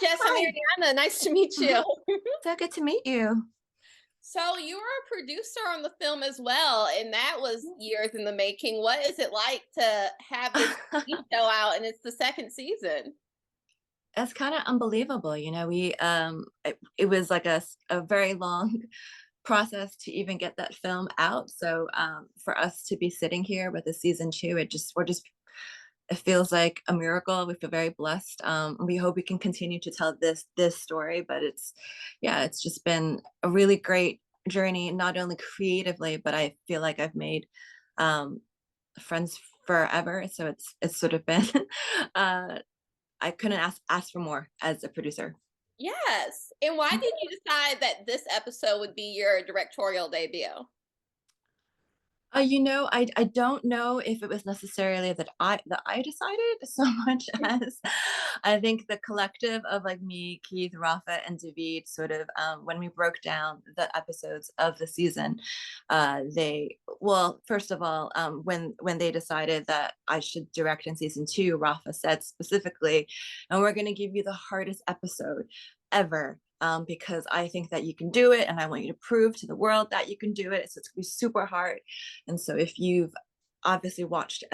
Jess, I'm Hi. Ariana. Nice to meet you. So good to meet you. So you were a producer on the film as well, and that was years in the making. What is it like to have this TV show out and it's the second season? It's kind of unbelievable. It was like a very long process to even get that film out. So for us to be sitting here with a season two, it feels like a miracle. We feel very blessed. We hope we can continue to tell this story, but it's just been a really great journey, not only creatively, but I feel like I've made um, friends forever. So it's sort of been uh, I couldn't ask for more as a producer. Yes. And why did you decide that this episode would be your directorial debut? I don't know if it was necessarily that I decided so much as I think the collective of like me, Keith, Rafa, and David sort of when we broke down the episodes of the season, they well, first of all, when they decided that I should direct in season two, Rafa said specifically, and we're going to give you the hardest episode ever, because I think that you can do it, and I want you to prove to the world that you can do it. So it's gonna be super hard. And so, if you've obviously watched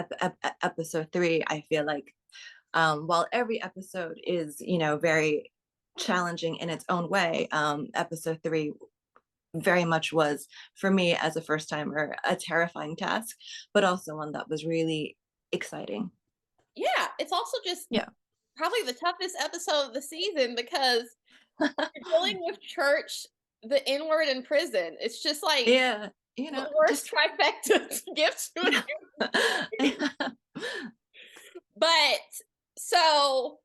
episode three, I feel like while every episode is, very challenging in its own way, episode three very much was for me as a first timer a terrifying task, but also one that was really exciting. Yeah, it's also just Yeah. probably the toughest episode of the season because you're dealing with church, the N word in prison. It's just like Yeah. the worst Just trifecta to give to a human being. But so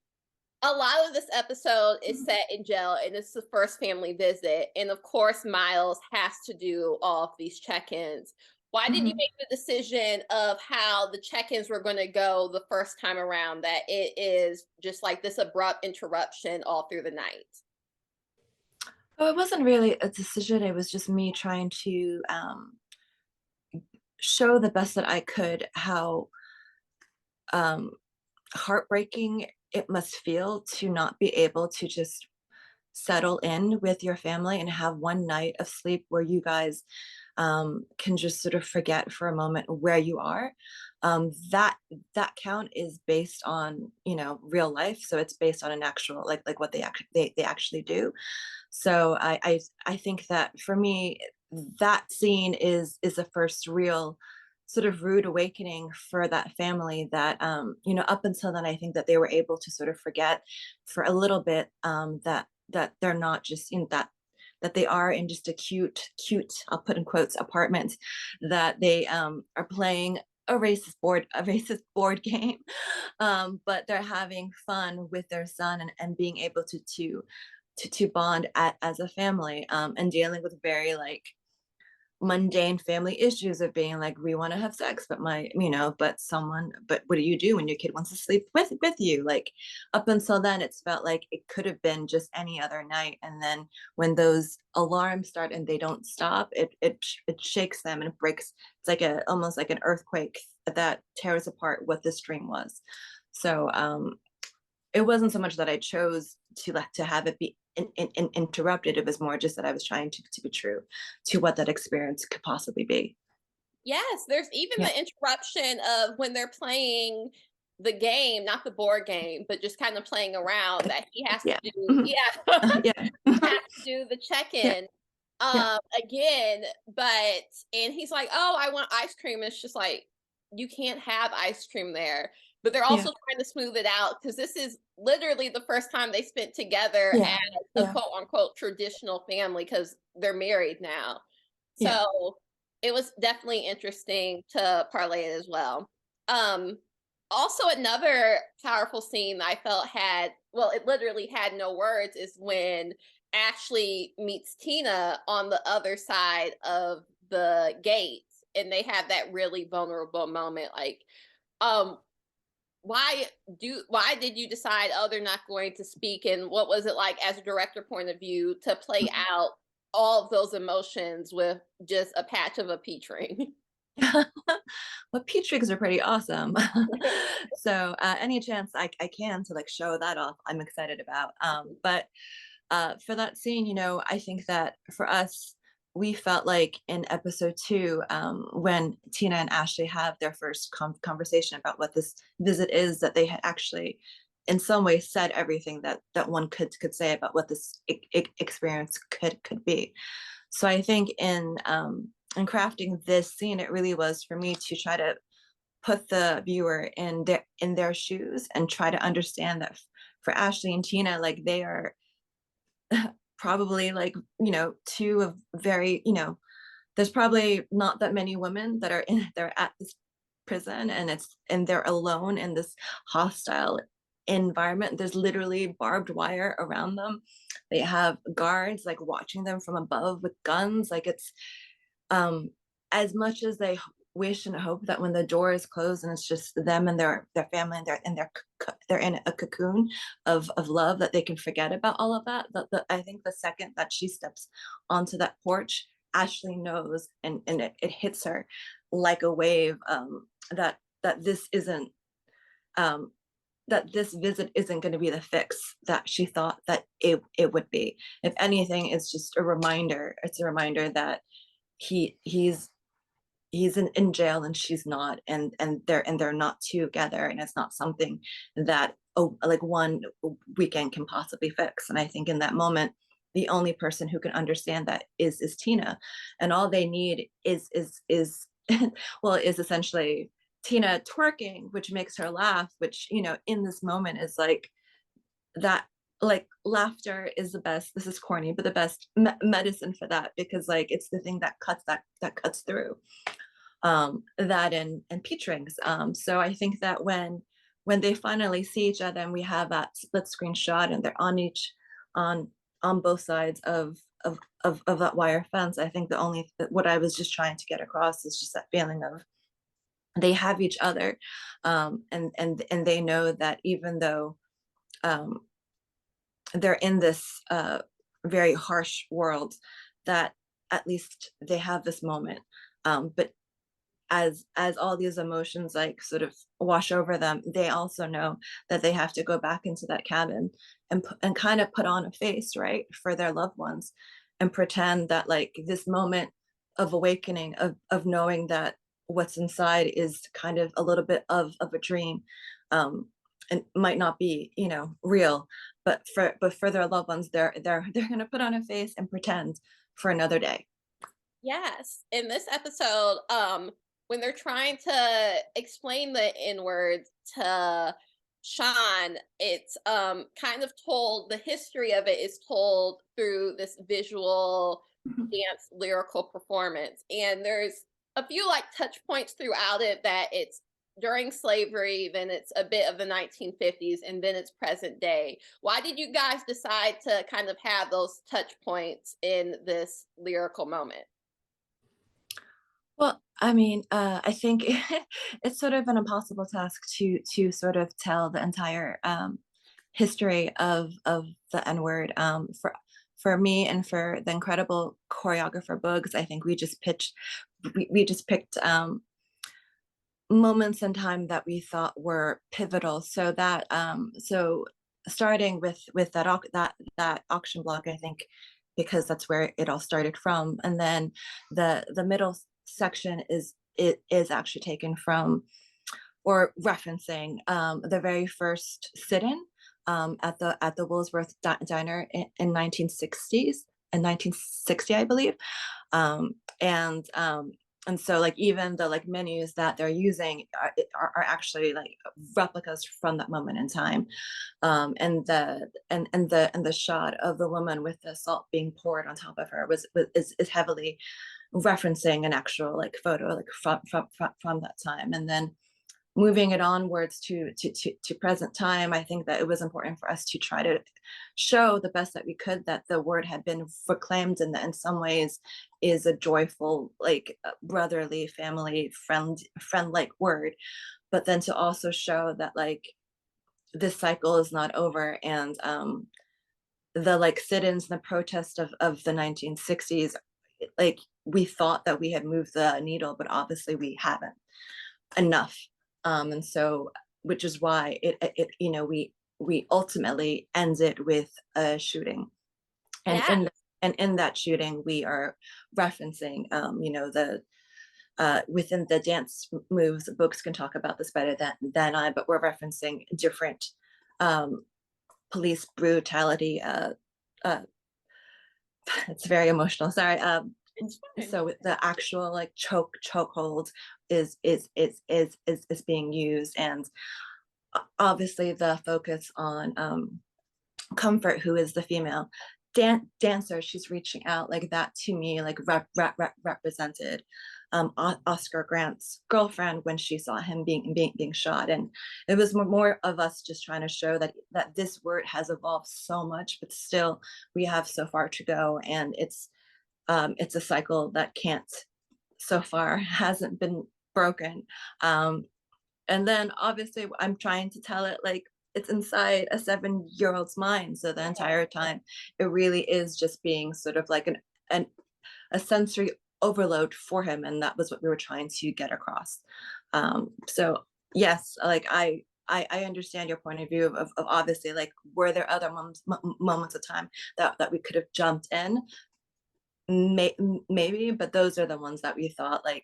a lot of this episode is set in jail, and it's the first family visit. And of course, Miles has to do all of these check ins. Why did you Mhm. make the decision of how the check ins were going to go the first time around? That it is just like this abrupt interruption all through the night? Oh, it wasn't really a decision. It was just me trying to show the best that I could how um, heartbreaking it must feel to not be able to just settle in with your family and have one night of sleep where you guys can just sort of forget for a moment where you are. That count is based on real life, so it's based on an actual like what they actually do. So I think that for me, that scene is the first real sort of rude awakening for that family that up until then I think that they were able to sort of forget for a little bit, that they're not just that they are in just a cute, I'll put in quotes, apartment, that they are playing a racist board game, but they're having fun with their son, and being able to bond as a family, and dealing with very like mundane family issues of being like, we want to have sex, but but what do you do when your kid wants to sleep with you? Like, up until then it's felt like it could have been just any other night, and then when those alarms start and they don't stop, it shakes them and it breaks. It's like a almost like an earthquake that tears apart what this dream was. So it wasn't so much that I chose to have it be interrupted. It was more just that I was trying to be true to what that experience could possibly be. Yes, there's even Yeah, the interruption of when they're playing the game, not the board game, but just kind of playing around that he has to yeah, do. mhm, Yeah, yeah, he has to do the yeah, check-in yeah, again, but and he's like, "Oh, I want ice cream." It's just like you can't have ice cream there. But they're yeah, also trying to smooth it out because this is literally the first time they spent together yeah, as a yeah, quote unquote traditional family because they're married now. yeah. So it was definitely interesting to parlay it as well. Um, Also, another powerful scene I felt had, well, it literally had no words, is when Ashley meets Tina on the other side of the gate and they have that really vulnerable moment. Like, um, why did you decide, oh, they're not going to speak? And what was it like as a director point of view to play out all of those emotions with just a patch of a peach ring? Well, peach rings are pretty awesome. So any chance I can to like show that off, I'm excited about. But for that scene, I think that for us, we felt like in episode 2, when Tina and Ashley have their first conversation about what this visit is, that they had actually, in some way, said everything that one could say about what this experience could be. So I think in crafting this scene, it really was for me to try to put the viewer in their shoes and try to understand that for Ashley and Tina, like they are probably like two of very there's probably not that many women that they're at this prison, and they're alone in this hostile environment. There's literally barbed wire around them. They have guards like watching them from above with guns. Like it's um as much as they wish and hope that when the door is closed and it's just them and their family, and they're in a cocoon of love, that they can forget about all of that. I think the second that she steps onto that porch, Ashley knows, and it hits her like a wave, that this isn't um that this visit isn't going to be the fix that she thought that it would be. If anything, it's just a reminder. It's a reminder that he's in jail and she's not, and they're not together, and it's not something that like one weekend can possibly fix. And I think in that moment, the only person who can understand that is Tina, and all they need is well, is essentially Tina twerking, which makes her laugh, which in this moment is like that. Like laughter is the best, this is corny, but the best medicine for that, because like it's the thing that cuts through that and peach rings. So I think that when they finally see each other and we have that split screen shot and they're on on both sides of that wire fence, I think the only what I was just trying to get across is just that feeling of they have each other, and they know that even though um, they're in this very harsh world, that at least they have this moment. But as all these emotions like sort of wash over them, they also know that they have to go back into that cabin and kind of put on a face, right, for their loved ones, and pretend that like this moment of awakening, of knowing that what's inside is kind of a little bit of a dream, and might not be real, but for their loved ones, they're going to put on a face and pretend for another day. Yes. In this episode, when they're trying to explain the N word to Sean, it's kind of told, the history of it is told through this visual dance lyrical performance. And there's a few like touch points throughout it, that it's during slavery, then it's a bit of the 1950s, and then it's present day. Why did you guys decide to kind of have those touch points in this lyrical moment? Well, I mean, I think it's sort of an impossible task to sort of tell the entire history of the N word. For me and for the incredible choreographer Bugs, I think we just picked moments in time that we thought were pivotal. So starting with that auction block, I think, because that's where it all started from, and then the middle section is actually taken from, or referencing, the very first sit-in at the Woolsworth Diner in 1960, I believe. um, and um, and so like even the like menus that they're using are actually like replicas from that moment in time. And the shot of the woman with the salt being poured on top of her is heavily referencing an actual like photo like from that time. And then moving it onwards to present time, I think that it was important for us to try to show the best that we could that the word had been proclaimed, and that in some ways is a joyful, like brotherly, family friend like word, but then to also show that like this cycle is not over. And the like sit-ins and the protest of the 1960s like we thought that we had moved the needle, but obviously we haven't enough. And so, which is why we ultimately ended with a shooting. And Yeah. in that shooting, we are referencing, the within the dance moves. Books can talk about this better than I, but we're referencing different um, police brutality. It's very emotional. Sorry. It's fine. So the actual like chokehold is being used, and obviously the focus on Comfort, who is the female dancer, she's reaching out like that to me, like represented Oscar Grant's girlfriend when she saw him being shot. And it was more of us just trying to show that this word has evolved so much, but still we have so far to go, and it's a cycle that can't, so far hasn't been broken. And then obviously I'm trying to tell it like it's inside a 7-year-old's mind. So the entire time it really is just being sort of like an a sensory overload for him. And that was what we were trying to get across. So yes, like I understand your point of view of obviously like, were there other moments of time that we could have jumped in? Maybe, but those are the ones that we thought like,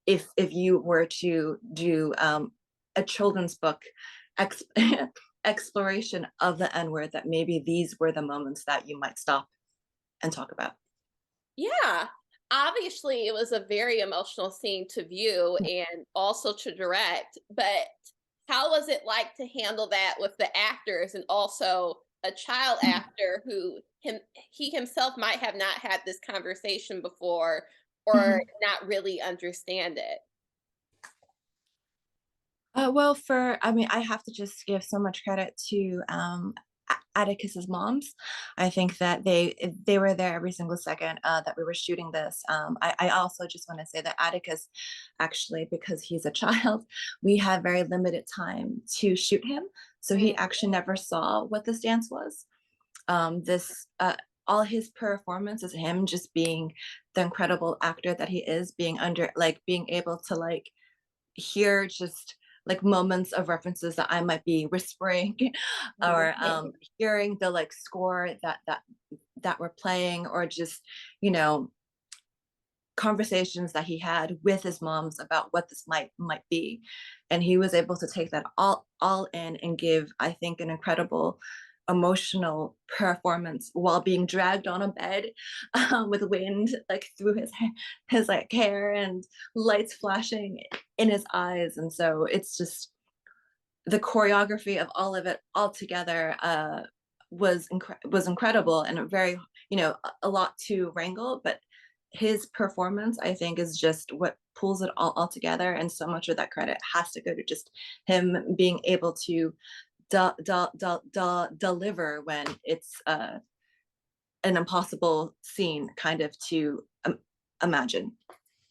if you were to do a children's book ex- exploration of the N word, that maybe these were the moments that you might stop and talk about. Yeah. Obviously, it was a very emotional scene to view and also to direct, but how was it like to handle that with the actors and also a child actor who he himself might have not had this conversation before or Mhm. not really understand it? Well, I mean, I have to just give so much credit to Atticus's moms. I think that they were there every single second that we were shooting this. I also just want to say that Atticus, actually, because he's a child, we had very limited time to shoot him, so he Mm, actually never saw what this dance was. This All his performance is him just being the incredible actor that he is, being under like being able to like hear just like moments of references that I might be whispering, or hearing the like score that we're playing, or just you know conversations that he had with his moms about what this might be. And he was able to take that all in and give, I think, an incredible emotional performance while being dragged on a bed with wind like through his like hair and lights flashing in his eyes. And so it's just the choreography of all of it all together was incredible, and a very, a lot to wrangle, but his performance, I think, is just what pulls it all together. And so much of that credit has to go to just him being able to deliver when it's an impossible scene kind of to imagine.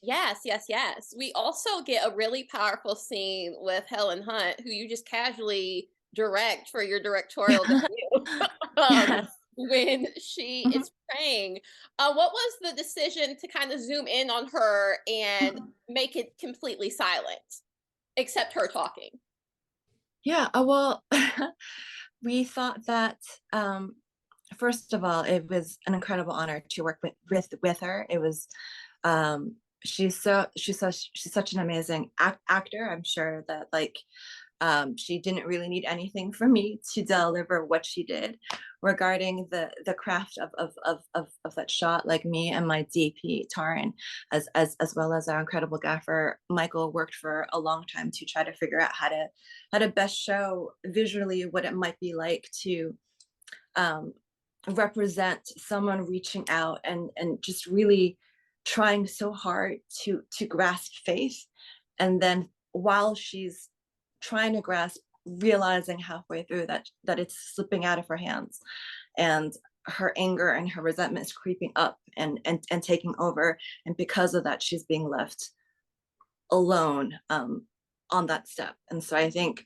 yes, yes, yes. We also get a really powerful scene with Helen Hunt, who you just casually direct for your directorial debut. um, Yes. when she Mhm. is praying, what was the decision to kind of zoom in on her and make it completely silent, except her talking? Yeah, well, we thought that first of all, it was an incredible honor to work with her. It was she's such an amazing actor. I'm sure that like she didn't really need anything from me to deliver what she did. Regarding the craft of that shot, like me and my DP Taran, as well as our incredible gaffer Michael, worked for a long time to try to figure out how to best show visually what it might be like to um, represent someone reaching out and just really trying so hard to grasp faith, and then while she's trying to grasp, realizing halfway through that it's slipping out of her hands, and her anger and her resentment is creeping up and taking over, and because of that she's being left alone on that step. And so I think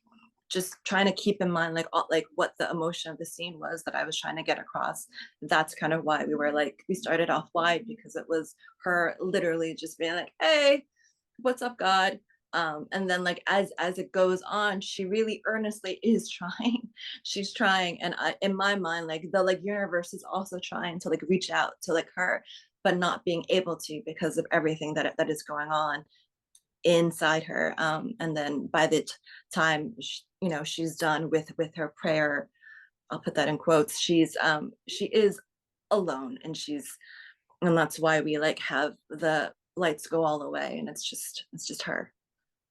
just trying to keep in mind like all, like what the emotion of the scene was that I was trying to get across. That's kind of why we were like, we started off wide, because it was her literally just being like, hey, what's up, God? And then like as it goes on, she really earnestly is trying. She's trying, and in my mind, like the like universe is also trying to like reach out to like her, but not being able to because of everything that is going on inside her. And then by the time you know, she's done with her prayer, I'll put that in quotes, she is alone, and she's, and that's why we like have the lights go all the way, and it's just her.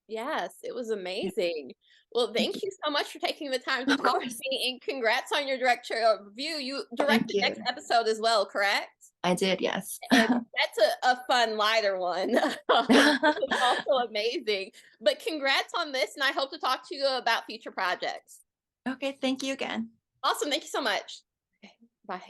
Yes, it was Yeah, amazing. Well, thank thank you. you so much for taking the time to Of talk course. to me, and congrats on your review. You direct Thank the next you. episode as well, correct? I did, yes. And that's a fun, lighter one. Which is also amazing. But congrats on this, and I hope to talk to you about future projects. Okay, thank you again. Awesome. Thank you so much. Okay, bye.